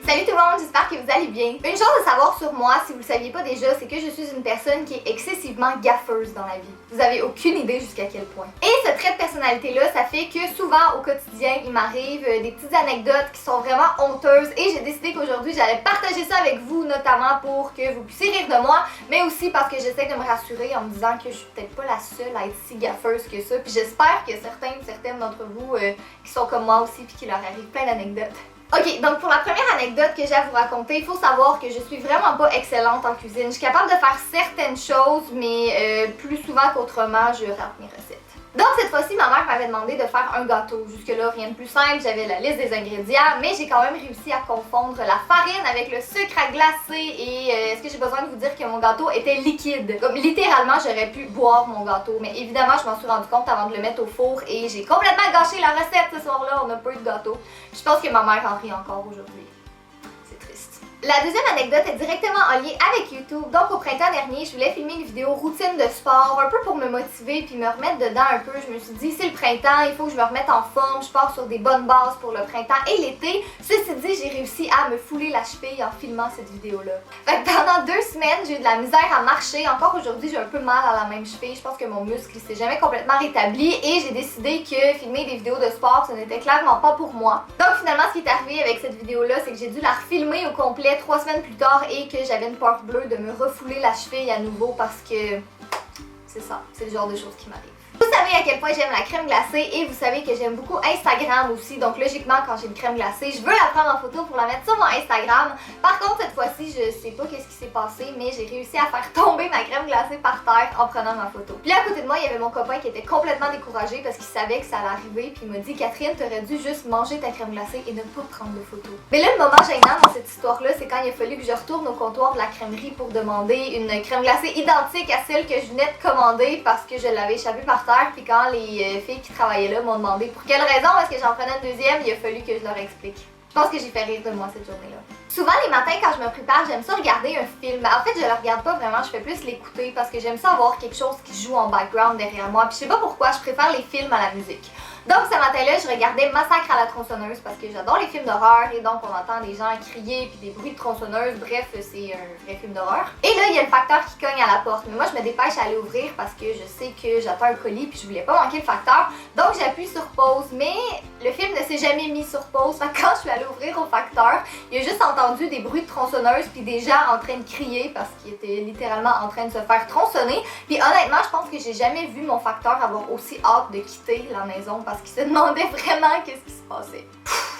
Salut tout le monde, j'espère que vous allez bien. Une chose à savoir sur moi, si vous le saviez pas déjà, c'est que je suis une personne qui est excessivement gaffeuse dans la vie. Vous avez aucune idée jusqu'à quel point. Et ce trait de personnalité-là, ça fait que souvent au quotidien, il m'arrive des petites anecdotes qui sont vraiment honteuses et j'ai décidé qu'aujourd'hui, j'allais partager ça avec vous, notamment pour que vous puissiez rire de moi, mais aussi parce que j'essaie de me rassurer en me disant que je suis peut-être pas la seule à être si gaffeuse que ça. Puis j'espère que certaines d'entre vous qui sont comme moi aussi puis qui leur arrive plein d'anecdotes. Ok, donc pour la première anecdote que j'ai à vous raconter, il faut savoir que je suis vraiment pas excellente en cuisine. Je suis capable de faire certaines choses, mais plus souvent qu'autrement, je rate mes recettes. Donc cette fois-ci, ma mère m'avait demandé de faire un gâteau. Jusque-là, rien de plus simple, j'avais la liste des ingrédients, mais j'ai quand même réussi à confondre la farine avec le sucre à glacer et est-ce que j'ai besoin de vous dire que mon gâteau était liquide? Comme littéralement, j'aurais pu boire mon gâteau, mais évidemment, je m'en suis rendu compte avant de le mettre au four et j'ai complètement gâché la recette ce soir-là, on n'a pas eu de gâteau. Je pense que ma mère en rit encore aujourd'hui. C'est triste. La deuxième anecdote est directement en lien avec YouTube. Donc au printemps dernier, je voulais filmer une vidéo routine de sport, un peu pour me motiver puis me remettre dedans un peu. Je me suis dit, c'est le printemps, il faut que je me remette en forme, je pars sur des bonnes bases pour le printemps et l'été. Ceci dit, j'ai réussi à me fouler la cheville en filmant cette vidéo-là. Fait que pendant 2 semaines, j'ai eu de la misère à marcher. Encore aujourd'hui, j'ai un peu mal à la même cheville. Je pense que mon muscle s'est jamais complètement rétabli et j'ai décidé que filmer des vidéos de sport, ce n'était clairement pas pour moi. Donc finalement, ce qui est arrivé avec cette vidéo-là, c'est que j'ai dû la refilmer au complet 3 semaines plus tard et que j'avais une peur bleue de me refouler la cheville à nouveau parce que c'est ça, c'est le genre de choses qui m'arrivent. Vous savez à quel point j'aime la crème glacée et vous savez que j'aime beaucoup Instagram aussi, donc logiquement quand j'ai une crème glacée, je veux la prendre en photo pour la mettre sur mon Instagram. Par contre cette fois-ci, je sais pas qu'est-ce qui s'est passé, mais j'ai réussi à faire tomber ma crème glacée par terre en prenant ma photo. Puis là à côté de moi, il y avait mon copain qui était complètement découragé parce qu'il savait que ça allait arriver, puis il m'a dit Catherine, t'aurais dû juste manger ta crème glacée et ne pas prendre de photo. Mais là le moment gênant dans cette histoire-là, c'est quand il a fallu que je retourne au comptoir de la crèmerie pour demander une crème glacée identique à celle que je venais de commander parce que je l'avais échappée par terre, puis quand les filles qui travaillaient là m'ont demandé pour quelle raison est-ce que j'en prenais une deuxième, il a fallu que je leur explique. Je pense que j'ai fait rire de moi cette journée-là. Souvent les matins quand je me prépare, j'aime ça regarder un film. En fait, je le regarde pas vraiment, je fais plus l'écouter parce que j'aime ça avoir quelque chose qui joue en background derrière moi. Puis je sais pas pourquoi, je préfère les films à la musique. Donc ce matin-là, je regardais Massacre à la tronçonneuse parce que j'adore les films d'horreur et donc on entend des gens crier puis des bruits de tronçonneuse. Bref, c'est un vrai film d'horreur. Et là, il y a le facteur qui cogne à la porte. Mais moi, je me dépêche à aller ouvrir parce que je sais que j'attends un colis puis je voulais pas manquer le facteur. Donc j'appuie sur pause. Mais le film ne s'est jamais mis sur pause. Fait que quand je suis allée ouvrir au facteur, il y a juste entendu des bruits de tronçonneuse puis des gens en train de crier parce qu'ils étaient littéralement en train de se faire tronçonner. Puis honnêtement, je pense que j'ai jamais vu mon facteur avoir aussi hâte de quitter la maison parce qu'il se demandait vraiment qu'est-ce qui se passait.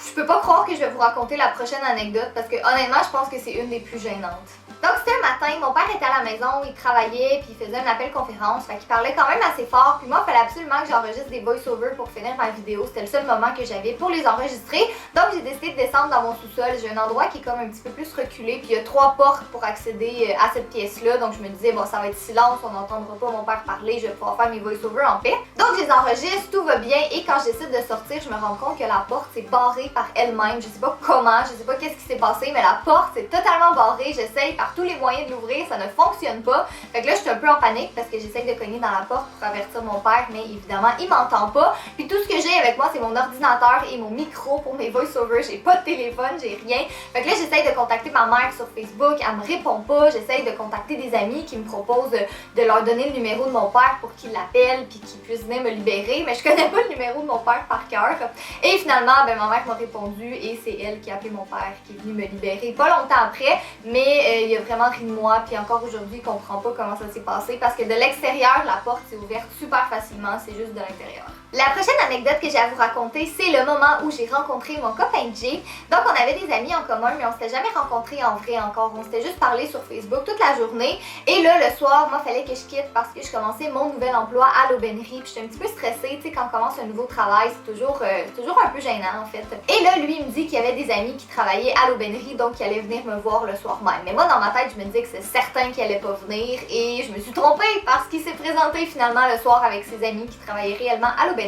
Je peux pas croire que je vais vous raconter la prochaine anecdote parce que honnêtement, je pense que c'est une des plus gênantes. Donc c'était un matin, mon père était à la maison, il travaillait puis il faisait un appel conférence, fait qu'il parlait quand même assez fort, puis moi il fallait absolument que j'enregistre des voice-overs pour finir ma vidéo, c'était le seul moment que j'avais pour les enregistrer, donc j'ai décidé de descendre dans mon sous-sol, j'ai un endroit qui est comme un petit peu plus reculé, puis il y a 3 portes pour accéder à cette pièce-là, donc je me disais bon ça va être silence, on n'entendra pas mon père parler, je vais pouvoir faire mes voice-overs en paix. Donc je les enregistre, tout va bien, et quand je décide de sortir, je me rends compte que la porte s'est barrée par elle-même, je sais pas comment, je sais pas qu'est-ce qui s'est passé, mais la porte s'est totalement barrée, j'essaye par tous les moyens de l'ouvrir, ça ne fonctionne pas. Fait que là, je suis un peu en panique parce que j'essaye de cogner dans la porte pour avertir mon père, mais évidemment, il m'entend pas. Puis tout ce que j'ai avec moi, c'est mon ordinateur et mon micro pour mes voice-overs. J'ai pas de téléphone, j'ai rien. Fait que là, j'essaye de contacter ma mère sur Facebook, elle me répond pas. J'essaye de contacter des amis qui me proposent de leur donner le numéro de mon père pour qu'ils l'appellent puis qu'ils puissent venir me libérer, mais je connais pas le numéro de mon père par cœur. Et finalement, ben, ma mère m'a répondu et c'est elle qui a appelé mon père qui est venu me libérer pas longtemps après, mais il a vraiment ri de moi, puis encore aujourd'hui, il comprend pas comment ça s'est passé parce que de l'extérieur, la porte s'est ouverte super facilement, c'est juste de l'intérieur. La prochaine anecdote que j'ai à vous raconter, c'est le moment où j'ai rencontré mon copain Jay. Donc on avait des amis en commun, mais on s'était jamais rencontrés en vrai encore, on s'était juste parlé sur Facebook toute la journée. Et là, le soir, moi, fallait que je quitte parce que je commençais mon nouvel emploi à l'aubainerie, puis j'étais un petit peu stressée, tu sais, quand on commence un nouveau travail, c'est toujours un peu gênant en fait. Et là, lui, il me dit qu'il y avait des amis qui travaillaient à l'aubainerie, donc qui allaient venir me voir le soir même. Mais moi, dans ma tête, je me disais que c'est certain qu'il allait pas venir et je me suis trompée parce qu'il s'est présenté finalement le soir avec ses amis qui travaillaient réellement à l'aubainerie.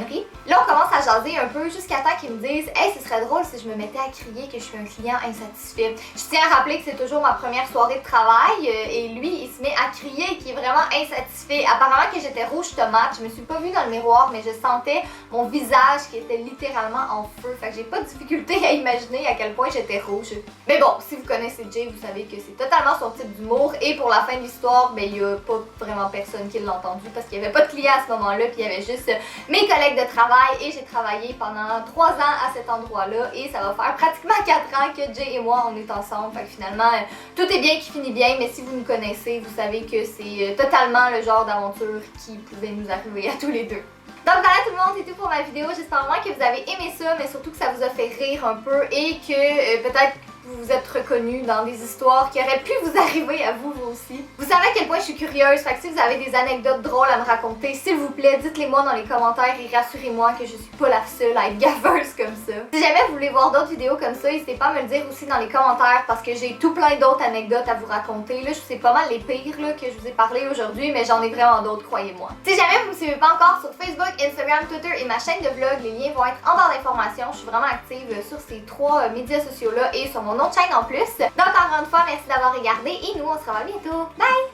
Là, on commence à jaser un peu jusqu'à temps qu'ils me disent « Hey, ce serait drôle si je me mettais à crier que je suis un client insatisfait. » Je tiens à rappeler que c'est toujours ma première soirée de travail et lui, il se met à crier qu'il est vraiment insatisfait. Apparemment que j'étais rouge tomate, je me suis pas vue dans le miroir, mais je sentais mon visage qui était littéralement en feu. Fait que j'ai pas de difficulté à imaginer à quel point j'étais rouge. Mais bon, si vous connaissez Jay, vous savez que c'est totalement son type d'humour et pour la fin de l'histoire, ben il y a pas vraiment personne qui l'a entendu parce qu'il y avait pas de clients à ce moment-là, puis il y avait juste mes collègues de travail et j'ai travaillé pendant 3 ans à cet endroit-là et ça va faire pratiquement 4 ans que Jay et moi on est ensemble. Fait que finalement, tout est bien qui finit bien, mais si vous nous connaissez, vous savez que c'est totalement le genre d'aventure qui pouvait nous arriver à tous les deux. Donc voilà tout le monde, c'est tout pour ma vidéo. J'espère vraiment que vous avez aimé ça, mais surtout que ça vous a fait rire un peu et que peut-être vous vous êtes reconnus dans des histoires qui auraient pu vous arriver à vous aussi. Vous savez à quel point je suis curieuse, fait que si vous avez des anecdotes drôles à me raconter, s'il vous plaît, dites-les moi dans les commentaires et rassurez-moi que je suis pas la seule à être gaveuse comme ça. Si jamais vous voulez voir d'autres vidéos comme ça, n'hésitez pas à me le dire aussi dans les commentaires parce que j'ai tout plein d'autres anecdotes à vous raconter. Là, je sais pas mal les pires là, que je vous ai parlé aujourd'hui, mais j'en ai vraiment d'autres, croyez-moi. Si jamais vous me suivez pas encore sur Facebook, Instagram, Twitter et ma chaîne de vlog, les liens vont être en barre d'informations. Je suis vraiment active sur ces 3 médias sociaux là et sur mon autre chaîne en plus. Donc encore une fois, merci d'avoir regardé et nous on se revoit bientôt. Bye!